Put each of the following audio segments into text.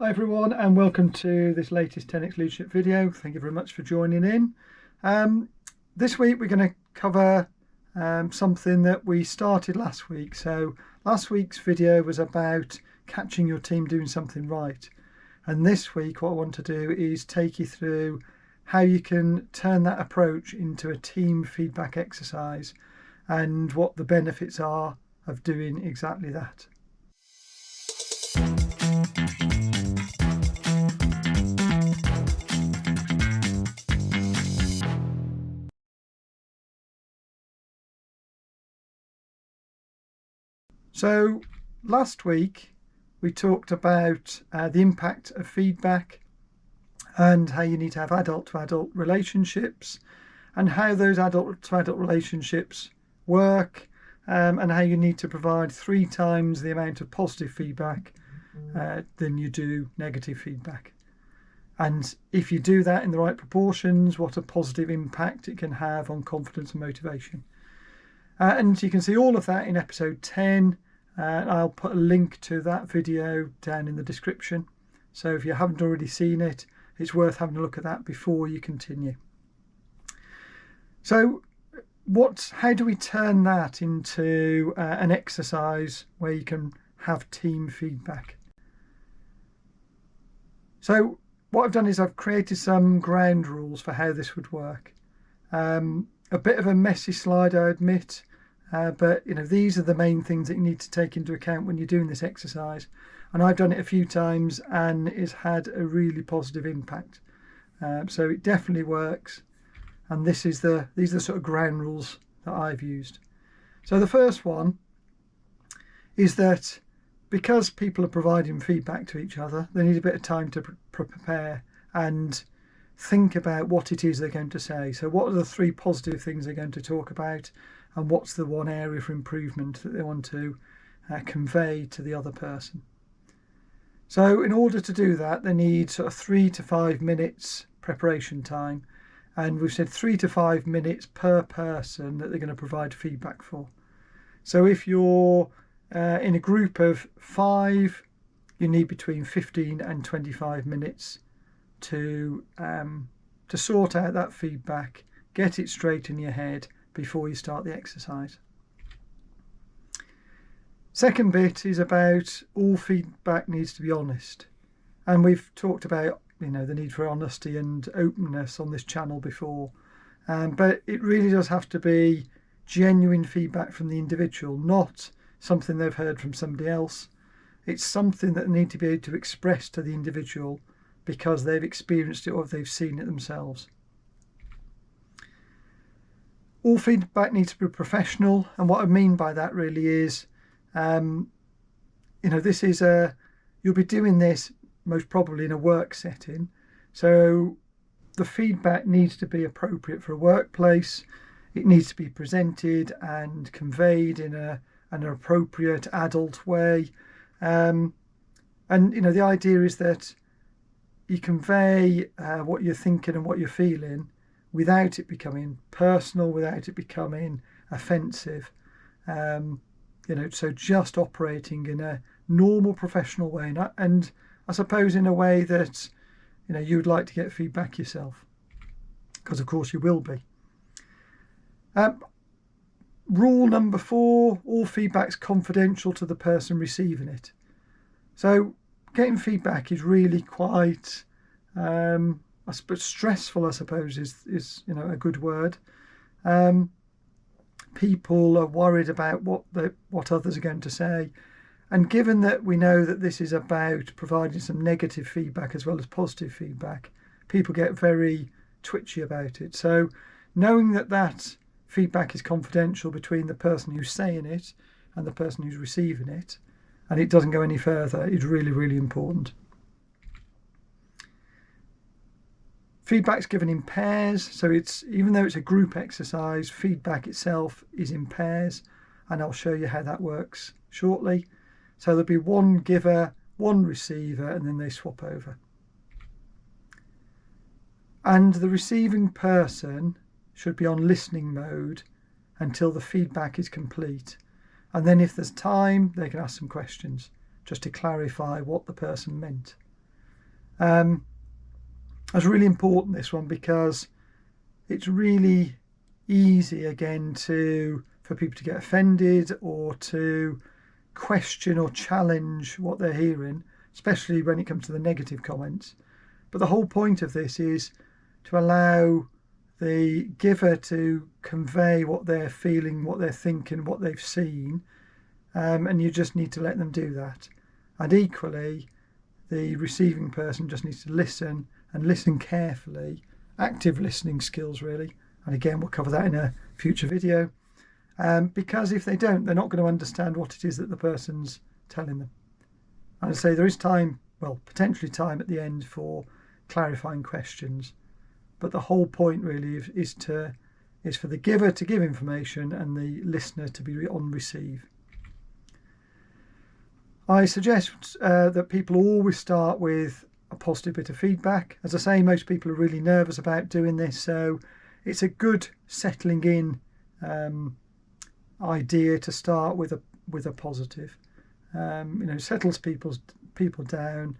Hi everyone, and welcome to this latest 10x leadership video. Thank you very much for joining in. This week we're going to cover something that we started last week. So last week's video was about catching your team doing something right, and this week what I want to do is take you through how you can turn that approach into a team feedback exercise and what the benefits are of doing exactly that. So last week we talked about the impact of feedback and how you need to have adult-to-adult relationships and how those adult-to-adult relationships work, and how you need to provide 3 times the amount of positive feedback than you do negative feedback. And if you do that in the right proportions, what a positive impact it can have on confidence and motivation. And you can see all of that in episode 10. I'll put a link to that video down in the description. So if you haven't already seen it, it's worth having a look at that before you continue. So how do we turn that into an exercise where you can have team feedback? So what I've done is I've created some ground rules for how this would work. A bit of a messy slide, I admit. But these are the main things that you need to take into account when you're doing this exercise, and I've done it a few times and it's had a really positive impact. So it definitely works, and these are the sort of ground rules that I've used. So the first one is that because people are providing feedback to each other, they need a bit of time to prepare and think about what it is they're going to say. So what are the 3 positive things they're going to talk about, and what's the one area for improvement that they want to convey to the other person. So in order to do that, they need sort of 3 to 5 minutes preparation time, and we've said 3 to 5 minutes per person that they're going to provide feedback for. So if you're in a group of 5, you need between 15 and 25 minutes to sort out that feedback, get it straight in your head before you start the exercise. Second bit is about all feedback needs to be honest, and we've talked about the need for honesty and openness on this channel before, but it really does have to be genuine feedback from the individual, not something they've heard from somebody else. It's something that they need to be able to express to the individual because they've experienced it or they've seen it themselves. All feedback needs to be professional, and what I mean by that really is, this is you'll be doing this most probably in a work setting, so the feedback needs to be appropriate for a workplace. It needs to be presented and conveyed in an appropriate adult way, and the idea is that you convey what you're thinking and what you're feeling without it becoming personal, without it becoming offensive. So just operating in a normal professional way, and I suppose in a way that you'd like to get feedback yourself, because of course you will be. Rule number 4, all feedback's confidential to the person receiving it. So getting feedback is really quite stressful, I suppose, is a good word. People are worried about what others are going to say, and given that we know that this is about providing some negative feedback as well as positive feedback, people get very twitchy about it. So knowing that feedback is confidential between the person who's saying it and the person who's receiving it, and it doesn't go any further, is really, really important. Feedback's given in pairs, so even though it's a group exercise, feedback itself is in pairs, and I'll show you how that works shortly. So there'll be one giver, one receiver, and then they swap over. And the receiving person should be on listening mode until the feedback is complete, And then if there's time, they can ask some questions just to clarify what the person meant. It's really important, this one, because it's really easy again for people to get offended or to question or challenge what they're hearing, especially when it comes to the negative comments. But the whole point of this is to allow the giver to convey what they're feeling, what they're thinking, what they've seen, and you just need to let them do that. And equally, the receiving person just needs to listen, and listen carefully. Active listening skills, really. And again, we'll cover that in a future video. Because if they don't, they're not going to understand what it is that the person's telling them. And I say there is time, well, potentially time at the end for clarifying questions. But the whole point really is for the giver to give information and the listener to be on receive. I suggest that people always start with a positive bit of feedback. As I say, most people are really nervous about doing this, so it's a good settling in idea to start with a positive. Settles people down.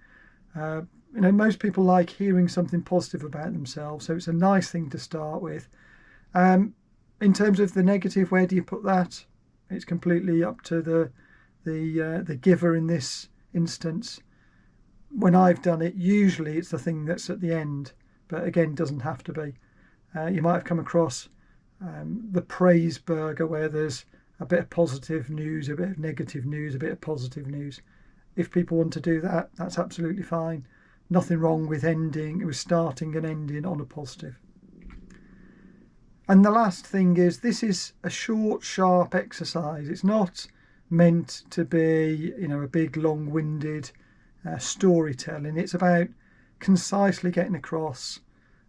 Most people like hearing something positive about themselves, so it's a nice thing to start with. In terms of the negative, where do you put that? It's completely up to the giver in this instance. When I've done it, usually it's the thing that's at the end, but again, doesn't have to be. You might have come across the praise burger, where there's a bit of positive news, a bit of negative news, a bit of positive news. If people want to do that, that's absolutely fine. Nothing wrong with starting and ending on a positive. And the last thing is, this is a short, sharp exercise. It's not meant to be, a big, long-winded storytelling. It's about concisely getting across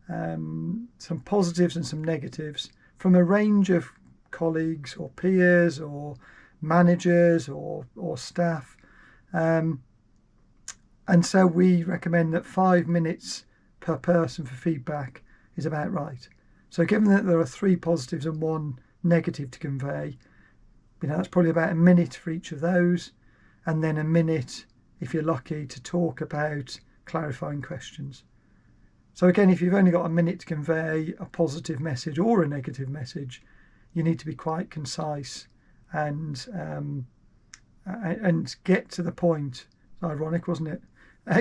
some positives and some negatives from a range of colleagues or peers or managers or staff. And so we recommend that 5 minutes per person for feedback is about right. So given that there are 3 positives and 1 negative to convey, that's probably about a minute for each of those, and then a minute, if you're lucky, to talk about clarifying questions. So again, if you've only got a minute to convey a positive message or a negative message, you need to be quite concise and get to the point. It's ironic, wasn't it?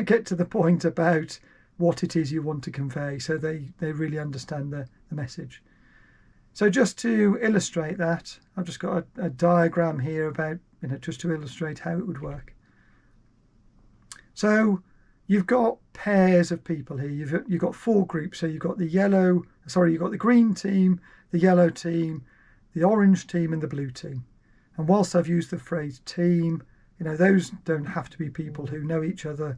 Get to the point about what it is you want to convey, so they really understand the message. So just to illustrate that, I've just got a diagram here about, just to illustrate how it would work. So you've got pairs of people here. You've got 4 groups. So you've got you've got the green team, the yellow team, the orange team, and the blue team. And whilst I've used the phrase team, those don't have to be people who know each other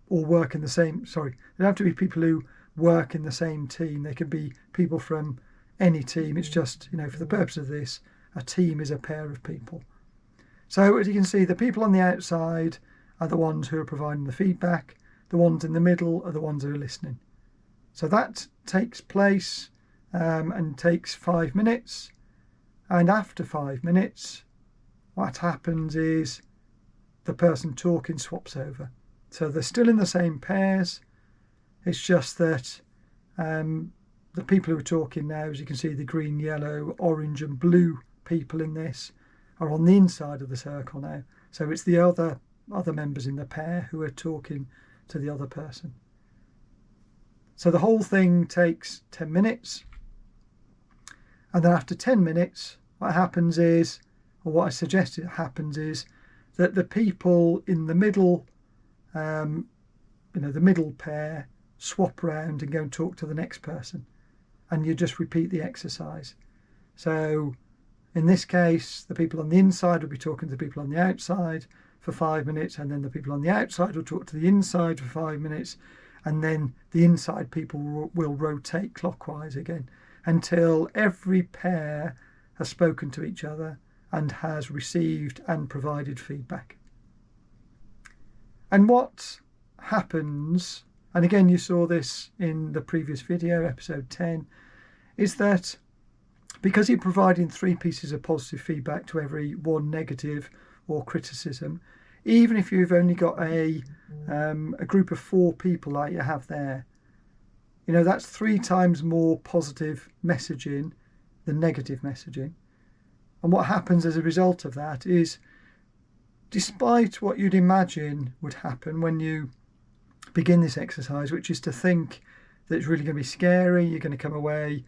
or work in the same. Sorry, they don't have to be people who work in the same team. They could be people from any team. It's just, for the purpose of this, a team is a pair of people. So as you can see, the people on the outside are the ones who are providing the feedback. The ones in the middle are the ones who are listening. So that takes place and takes 5 minutes. And after 5 minutes, what happens is the person talking swaps over. So they're still in the same pairs. It's just that the people who are talking now, as you can see, the green, yellow, orange and blue people in this are on the inside of the circle now. So it's the other members in the pair who are talking to the other person. So the whole thing takes 10 minutes. And then after 10 minutes, what happens is, or what I suggested happens is, that the people in the middle, the middle pair, swap round and go and talk to the next person. And you just repeat the exercise. So in this case, the people on the inside will be talking to the people on the outside for 5 minutes, and then the people on the outside will talk to the inside for 5 minutes, and then the inside people will rotate clockwise again until every pair has spoken to each other and has received and provided feedback. And what happens, and again you saw this in the previous video, episode 10, is that because you're providing 3 pieces of positive feedback to every 1 negative or criticism, even if you've only got a a group of 4 people like you have there, you know, that's 3 times more positive messaging than negative messaging. And what happens as a result of that is, despite what you'd imagine would happen when you begin this exercise, which is to think that it's really going to be scary, you're going to come away,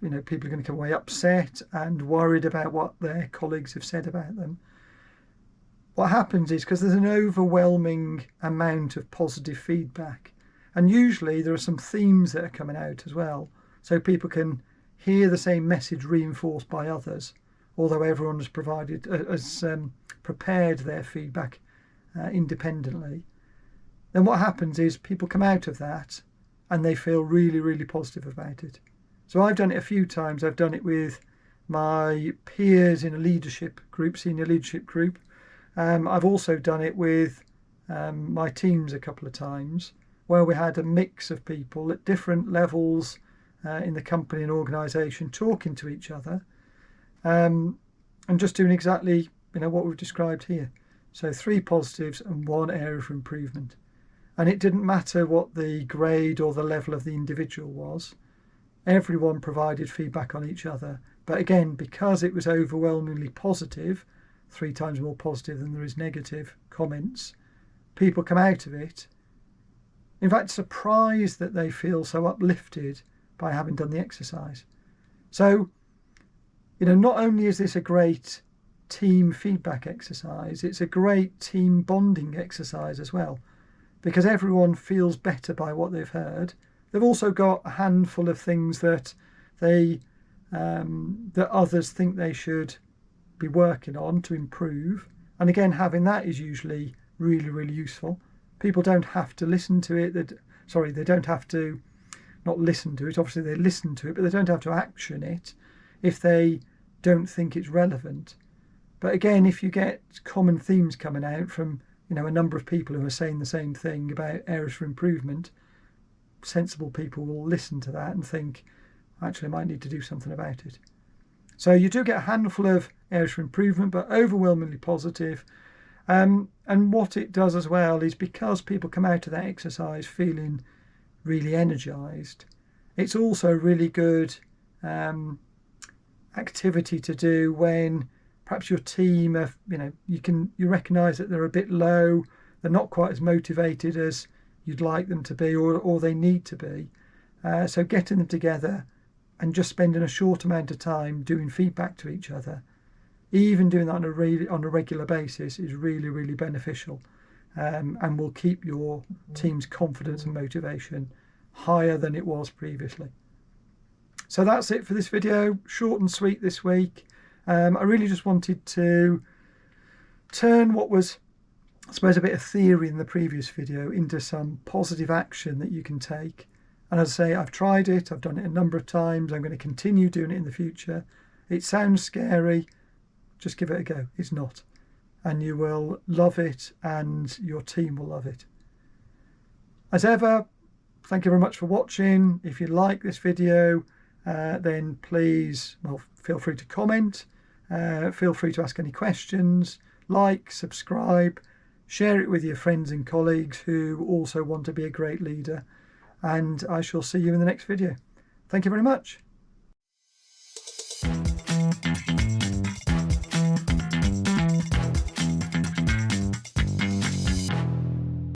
you know, people are going to come away upset and worried about what their colleagues have said about them. What happens is, because there's an overwhelming amount of positive feedback, and usually there are some themes that are coming out as well, so people can hear the same message reinforced by others, although everyone has prepared their feedback independently. Then what happens is people come out of that and they feel really, really positive about it. So I've done it a few times. I've done it with my peers in a leadership group, senior leadership group. I've also done it with my teams a couple of times, where we had a mix of people at different levels in the company and organisation talking to each other, and just doing exactly, you know, what we've described here. So 3 positives and 1 area for improvement. And it didn't matter what the grade or the level of the individual was. Everyone provided feedback on each other. But again, because it was overwhelmingly positive, 3 times more positive than there is negative comments, people come out of it, in fact, surprised that they feel so uplifted by having done the exercise. So, you know, not only is this a great team feedback exercise, it's a great team bonding exercise as well, because everyone feels better by what they've heard. They've also got a handful of things that that others think they should be working on to improve. And again, having that is usually really, really useful. People don't have to listen to it. They don't have to not listen to it. Obviously, they listen to it, but they don't have to action it if they don't think it's relevant. But again, if you get common themes coming out from, you know, a number of people who are saying the same thing about areas for improvement, sensible people will listen to that and think, actually, I might need to do something about it. So you do get a handful of areas for improvement, but overwhelmingly positive. And what it does as well is, because people come out of that exercise feeling really energized, it's also a really good activity to do when perhaps your team are, you know, you recognize that they're a bit low, they're not quite as motivated as you'd like them to be, or they need to be. So getting them together and just spending a short amount of time doing feedback to each other, even doing that on a regular basis, is really, really beneficial, and will keep your team's confidence and motivation higher than it was previously. So that's it for this video. Short and sweet this week. I really just wanted to turn what was, I suppose, a bit of theory in the previous video into some positive action that you can take. And as I say, I've tried it, I've done it a number of times, I'm going to continue doing it in the future. It sounds scary, just give it a go. It's not. And you will love it, and your team will love it. As ever, thank you very much for watching. If you like this video, then please, well, feel free to comment, feel free to ask any questions, like, subscribe, share it with your friends and colleagues who also want to be a great leader. And I shall see you in the next video. Thank you very much.